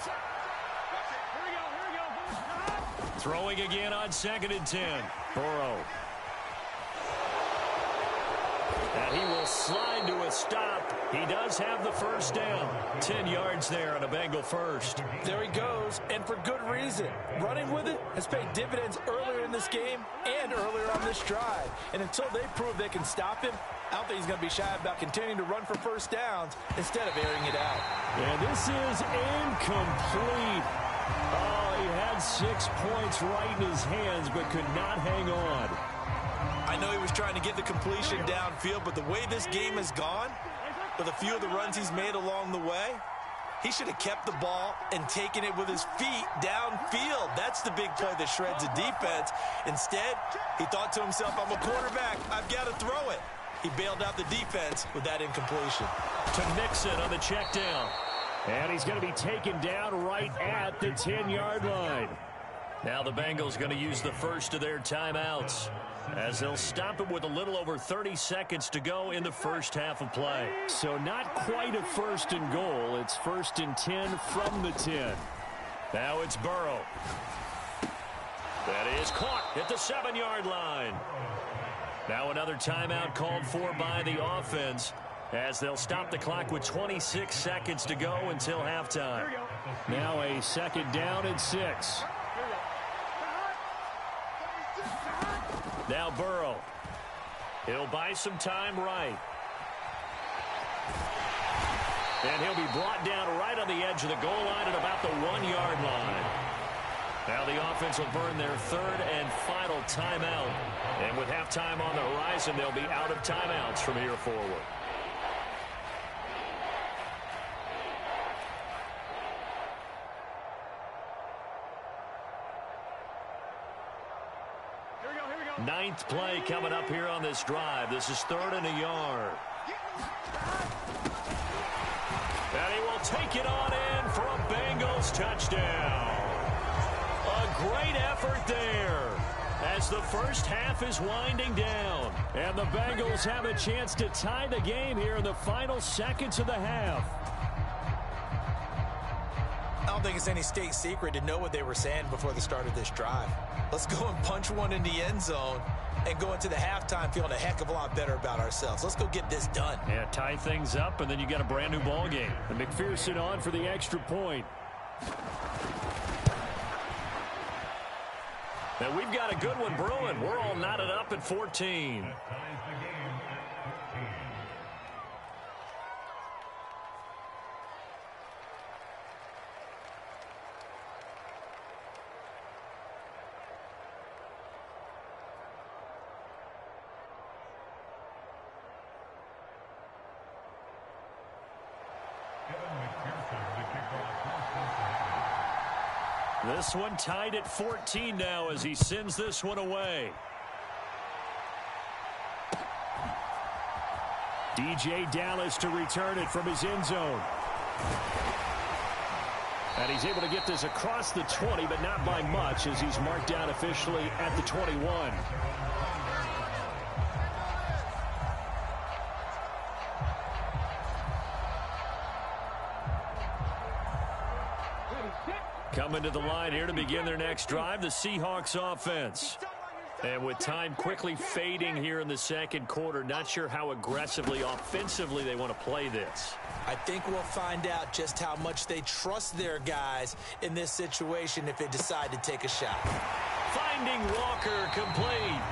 Throwing again on 2nd and 10. Burrow. And he will slide to a stop. He does have the first down. 10 yards there on a Bengal first. There he goes, and for good reason. Running with it has paid dividends earlier in this game and earlier on this drive. And until they prove they can stop him, I don't think he's going to be shy about continuing to run for first downs instead of airing it out. And this is incomplete. Oh, he had 6 points right in his hands, but could not hang on. I know he was trying to get the completion downfield, but the way this game has gone, with a few of the runs he's made along the way, he should have kept the ball and taken it with his feet downfield. That's the big play that shreds a defense. Instead, he thought to himself, I'm a quarterback, I've got to throw it. He bailed out the defense with that incompletion. To Mixon on the check down. And he's going to be taken down right at the 10-yard line. Now the Bengals going to use the first of their timeouts, as they'll stop it with a little over 30 seconds to go in the first half of play. So not quite a 1st and goal. It's 1st and 10 from the 10. Now it's Burrow. That is caught at the 7-yard line. Now another timeout called for by the offense, as they'll stop the clock with 26 seconds to go until halftime. Now a 2nd down and 6. Now Burrow. He'll buy some time right. And he'll be brought down right on the edge of the goal line at about the 1-yard line. Now the offense will burn their 3rd and final timeout. And with halftime on the horizon, they'll be out of timeouts from here forward. Ninth play coming up here on this drive. This is 3rd and a yard. And he will take it on in for a Bengals touchdown. A great effort there as the first half is winding down. And the Bengals have a chance to tie the game here in the final seconds of the half. I don't think it's any state secret to know what they were saying before the start of this drive. Let's go and punch one in the end zone and go into the halftime feeling a heck of a lot better about ourselves. Let's go get this done. Yeah, tie things up, and then you got a brand new ball game. And McPherson on for the extra point. And we've got a good one brewing. We're all knotted up at 14. This one tied at 14 now as he sends this one away. DJ Dallas to return it from his end zone. And he's able to get this across the 20, but not by much, as he's marked down officially at the 21. Coming to the line here to begin their next drive, the Seahawks offense. And with time quickly fading here in the second quarter, not sure how aggressively, offensively they want to play this. I think we'll find out just how much they trust their guys in this situation if they decide to take a shot. Finding Walker complete.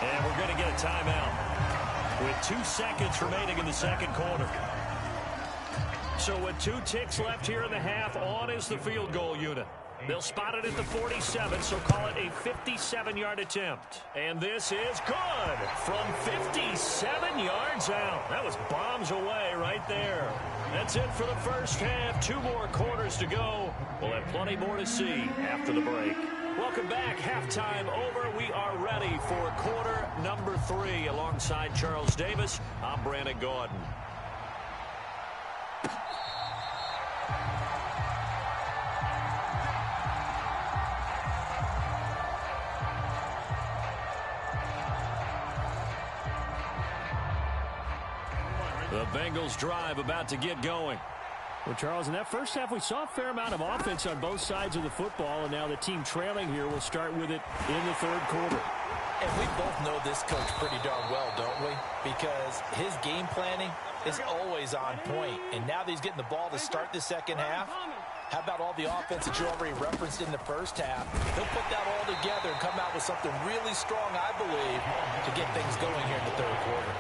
And we're going to get a timeout with 2 seconds remaining in the second quarter. So with 2 ticks left here in the half, on is the field goal unit. They'll spot it at the 47, so call it a 57-yard attempt. And this is good from 57 yards out. That was bombs away right there. That's it for the first half. 2 more quarters to go. We'll have plenty more to see after the break. Welcome back. Halftime over. We are ready for quarter number 3. Alongside Charles Davis, I'm Brandon Gaudin. The Bengals drive about to get going. Well, Charles, in that first half, we saw a fair amount of offense on both sides of the football, and now the team trailing here will start with it in the third quarter. And we both know this coach pretty darn well, don't we? Because his game planning is always on point. And now that he's getting the ball to start the second half, how about all the offense that you already referenced in the first half? He'll put that all together and come out with something really strong, I believe, to get things going here in the third quarter.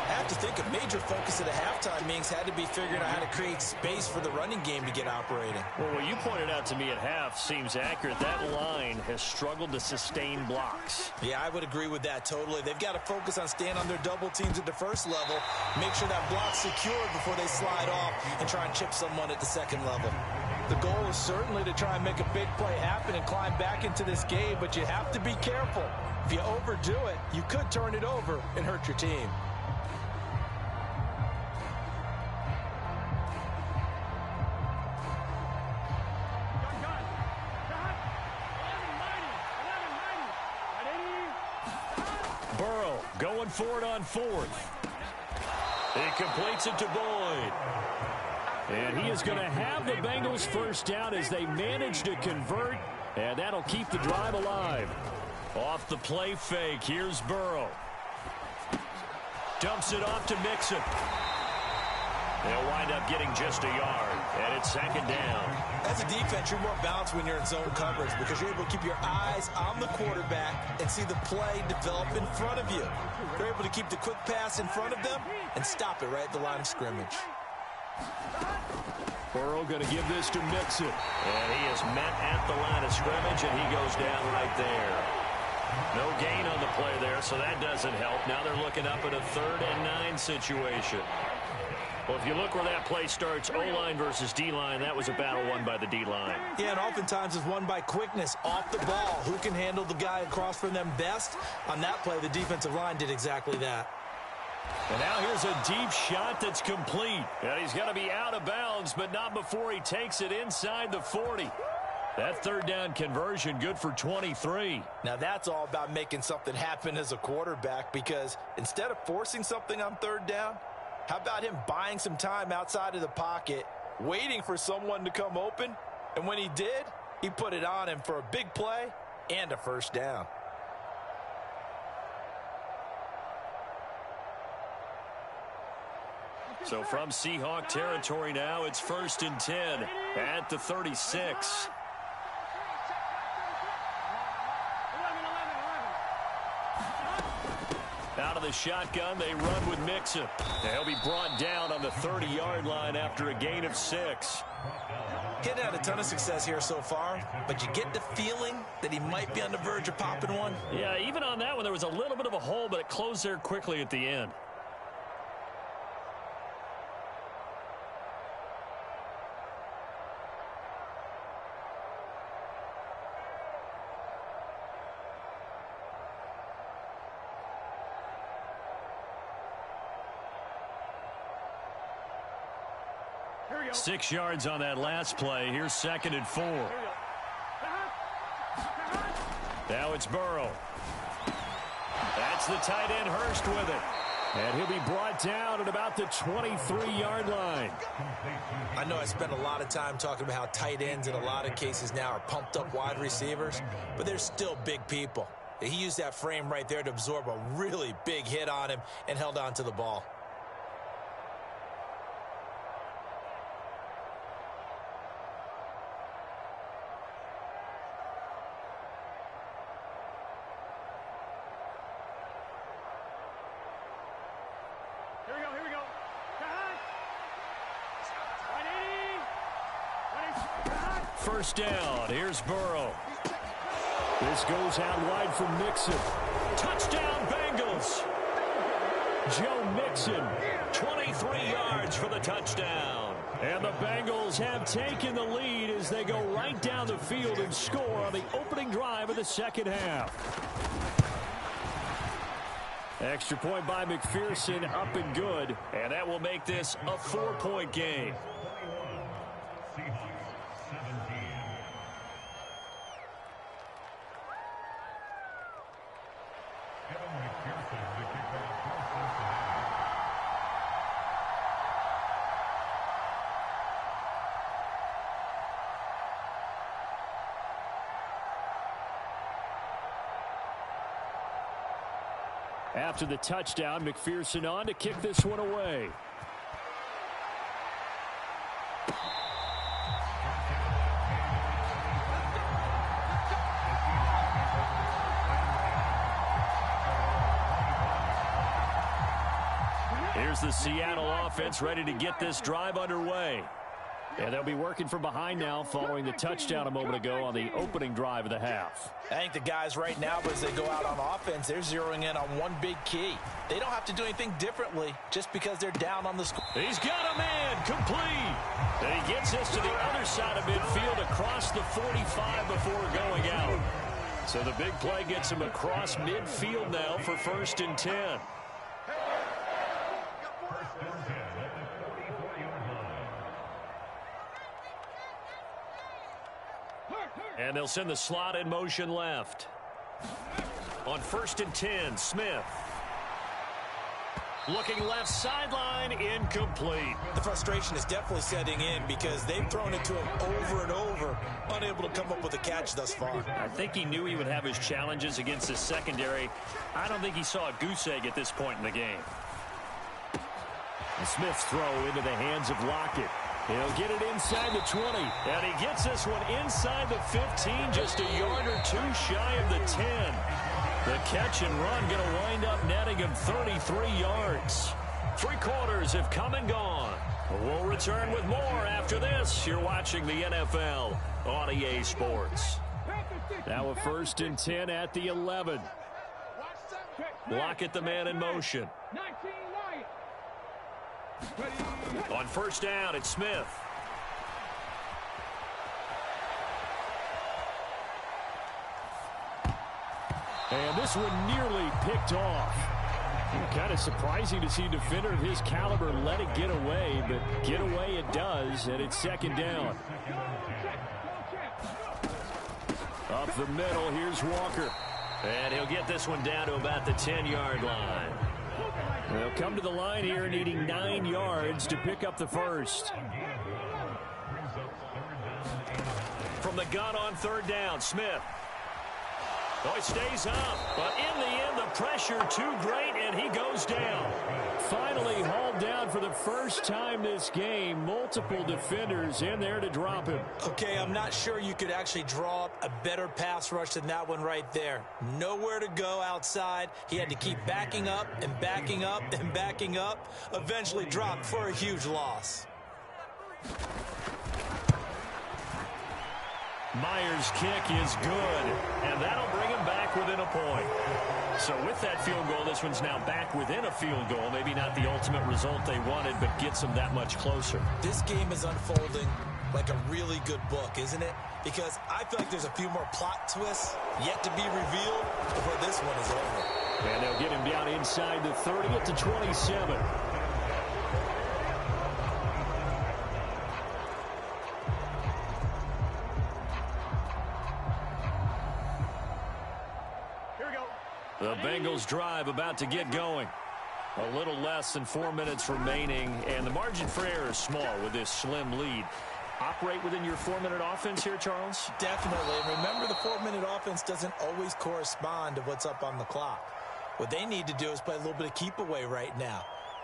I have to think a major focus of the halftime meetings had to be figuring out how to create space for the running game to get operating. Well, what you pointed out to me at half seems accurate. That line has struggled to sustain blocks. Yeah, I would agree with that totally. They've got to focus on staying on their double teams at the first level, make sure that block's secured before they slide off and try and chip someone at the second level. The goal is certainly to try and make a big play happen and climb back into this game, but you have to be careful. If you overdo it, you could turn it over and hurt your team. Going for it on 4th. He completes it to Boyd. And he is going to have the Bengals first down as they manage to convert, and that'll keep the drive alive. Off the play fake, here's Burrow. Dumps it off to Mixon. They'll wind up getting just a yard, and it's second down. As a defense, you're more balanced when you're in zone coverage because you're able to keep your eyes on the quarterback and see the play develop in front of you. You're able to keep the quick pass in front of them and stop it right at the line of scrimmage. Burrow going to give this to Mixon. And he is met at the line of scrimmage, and he goes down right there. No gain on the play there, so that doesn't help. Now they're looking up at a 3rd and 9 situation. Well, if you look where that play starts, O-line versus D-line, that was a battle won by the D-line. Yeah, and oftentimes it's won by quickness off the ball. Who can handle the guy across from them best? On that play, the defensive line did exactly that. And now here's a deep shot that's complete. And he's going to be out of bounds, but not before he takes it inside the 40. That 3rd down conversion good for 23. Now that's all about making something happen as a quarterback, because instead of forcing something on 3rd down, how about him buying some time outside of the pocket, waiting for someone to come open, and when he did, he put it on him for a big play and a first down. So from Seahawk territory now, it's 1st and 10 at the 36. Out of the shotgun, they run with Mixon. He'll be brought down on the 30-yard line after a gain of 6. Getting had a ton of success here so far, but you get the feeling that he might be on the verge of popping one. Yeah, even on that one, there was a little bit of a hole, but it closed there quickly at the end. Here we go. 6 yards on that last play. Here's 2nd and 4. Now it's Burrow. That's the tight end Hurst with it. And he'll be brought down at about the 23-yard line. I know I spent a lot of time talking about how tight ends in a lot of cases now are pumped up wide receivers, but they're still big people. He used that frame right there to absorb a really big hit on him and held on to the ball. Here we go. Cut. first down. Here's Burrow. This goes out wide for Mixon. Touchdown, Bengals. Joe Mixon, 23 yards for the touchdown. And the Bengals have taken the lead as they go right down the field and score on the opening drive of the second half. Extra point by McPherson, up and good. And that will make this a 4-point game. After the touchdown, McPherson on to kick this one away. Here's the Seattle offense ready to get this drive underway. And they'll be working from behind now following the touchdown a moment ago on the opening drive of the half. I think the guys right now, as they go out on offense, they're zeroing in on one big key. They don't have to do anything differently just because they're down on the score. He's got a man complete. And he gets this to the other side of midfield across the 45 before going out. So the big play gets him across midfield now for 1st and 10. And they'll send the slot in motion left. On 1st and 10, Smith. Looking left sideline, incomplete. The frustration is definitely setting in because they've thrown it to him over and over, unable to come up with a catch thus far. I think he knew he would have his challenges against his secondary. I don't think he saw a goose egg at this point in the game. And Smith's throw into the hands of Lockett. He'll get it inside the 20. And he gets this one inside the 15, just a yard or two shy of the 10. The catch and run going to wind up netting him 33 yards. 3 quarters have come and gone. We'll return with more after this. You're watching the NFL on EA Sports. Now a 1st and 10 at the 11. Lockett, the man in motion. On 1st down, it's Smith. And this one nearly picked off. Kind of surprising to see a defender of his caliber let it get away, but get away it does, and it's 2nd down. Up the middle, here's Walker. And he'll get this one down to about the 10-yard line. They'll come to the line here needing 9 yards to pick up the first. From the gun on 3rd down, Smith. Oh, he stays up, but in the end, the pressure too great, and he goes down. Finally hauled down for the first time this game. Multiple defenders in there to drop him. Okay, I'm not sure you could actually draw up a better pass rush than that one right there. Nowhere to go outside. He had to keep backing up and backing up and backing up. Eventually dropped for a huge loss. Myers' kick is good, and that'll bring him back within a point. So with that field goal, this one's now back within a field goal. Maybe not the ultimate result they wanted, but gets them that much closer. This game is unfolding like a really good book, isn't it? Because I feel like there's a few more plot twists yet to be revealed before this one is over. And they'll get him down inside the 30 at the 27. The Bengals drive about to get going. A little less than 4 minutes remaining, and the margin for error is small with this slim lead. Operate within your 4-minute offense here, Charles? Definitely. And remember, the 4-minute offense doesn't always correspond to what's up on the clock. What they need to do is play a little bit of keep away right now.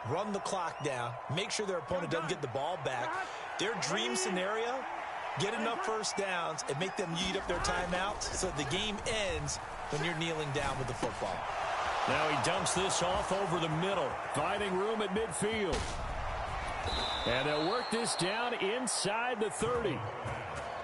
Run the clock down. Make sure their opponent doesn't get the ball back. Their dream scenario, get enough first downs and make them eat up their timeouts so the game ends when you're kneeling down with the football. Now he dumps this off over the middle, finding room at midfield. And they'll work this down inside the 30.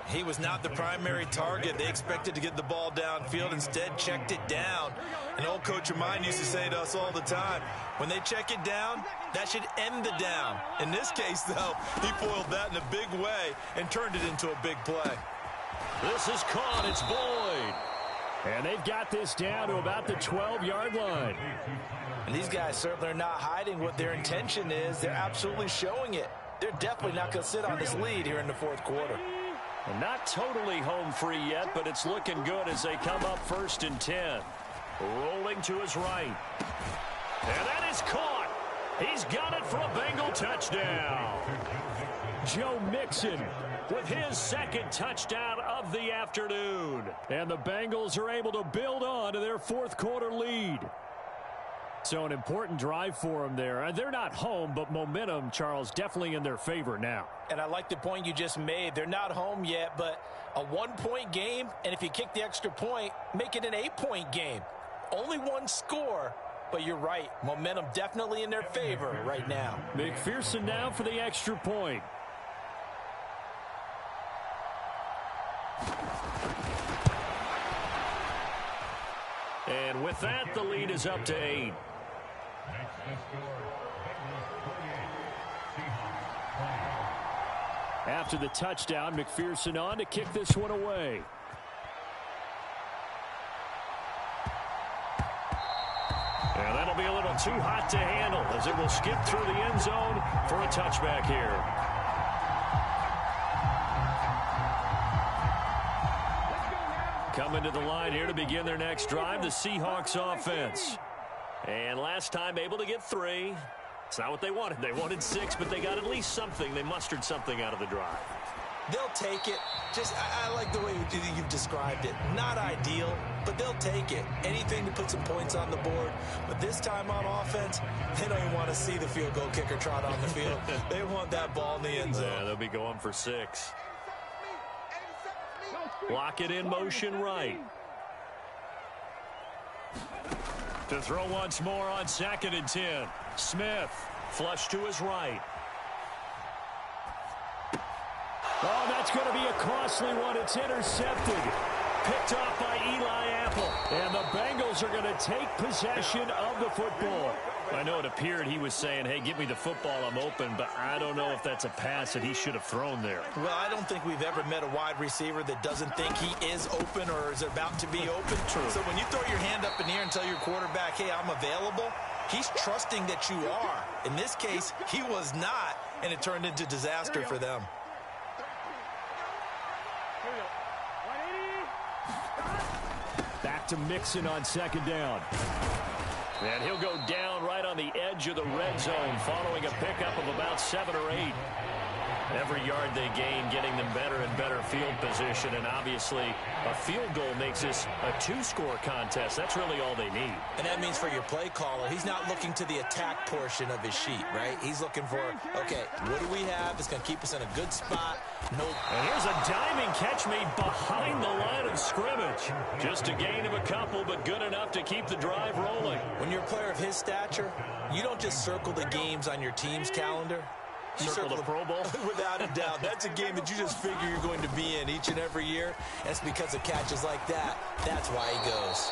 He was not the primary target. They expected to get the ball downfield, instead checked it down. An old coach of mine used to say to us all the time, when they check it down, that should end the down. In this case, though, he foiled that in a big way and turned it into a big play. This is caught. It's Boyd. And they've got this down to about the 12-yard line. And these guys certainly are not hiding what their intention is. They're absolutely showing it. They're definitely not going to sit on this lead here in the fourth quarter. Well, not totally home free yet, but it's looking good as they come up 1st and 10. Rolling to his right. And that is caught. He's got it for a Bengal touchdown. Joe Mixon with his 2nd touchdown of the afternoon. And the Bengals are able to build on to their fourth quarter lead. So an important drive for them there. They're not home, but momentum, Charles, definitely in their favor now. And I like the point you just made. They're not home yet, but a 1-point game, and if you kick the extra point, make it an 8-point game. Only one score, but you're right. Momentum definitely in their favor right now. McPherson now for the extra point. And with that, the lead is up to 8. After the touchdown, McPherson on to kick this one away. And that'll be a little too hot to handle as it will skip through the end zone for a touchback here. Coming to the line here to begin their next drive, the Seahawks offense. And last time able to get 3. It's not what they wanted. They wanted 6, but they got at least something. They mustered something out of the drive. They'll take it. I like the way you've described it. Not ideal, but they'll take it. Anything to put some points on the board. But this time on offense, they don't even want to see the field goal kicker trot on the field. They want that ball in the end zone. Yeah, they'll be going for 6. Lock it in motion right. To throw once more on 2nd and 10. Smith, flush to his right. Oh, that's going to be a costly one. It's intercepted. Picked off by Eli Apple. And the Bengals are going to take possession of the football. I know it appeared he was saying, hey, give me the football, I'm open, but I don't know if that's a pass that he should have thrown there. Well, I don't think we've ever met a wide receiver that doesn't think he is open or is about to be open. True. So when you throw your hand up in the air and tell your quarterback, hey, I'm available, he's trusting that you are. In this case, he was not, and it turned into disaster for them. Back to Mixon on 2nd down. And he'll go down right on the edge of the red zone following a pickup of about 7 or 8. Every yard they gain getting them better and better field position, and obviously a field goal makes this a 2-score contest. That's really all they need. And that means for your play caller, he's not looking to the attack portion of his sheet, right? He's looking for, okay, what do we have that's going to keep us in a good spot? Nope. And here's a diving catch made behind the line of scrimmage. Just a gain of a couple, but good enough to keep the drive rolling. When you're a player of his stature, you don't just circle the games on your team's calendar. You circle the Pro Bowl? Without a doubt. That's a game that you just figure you're going to be in each and every year. That's because of catches like that. That's why he goes.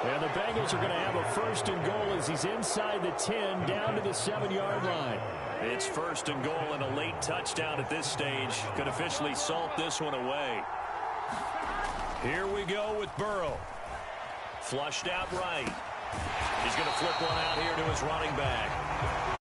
And the Bengals are going to have a 1st and goal as he's inside the 10 down to the 7-yard line. It's 1st and goal, and a late touchdown at this stage could officially salt this one away. Here we go with Burrow. Flushed out right. He's going to flip one out here to his running back.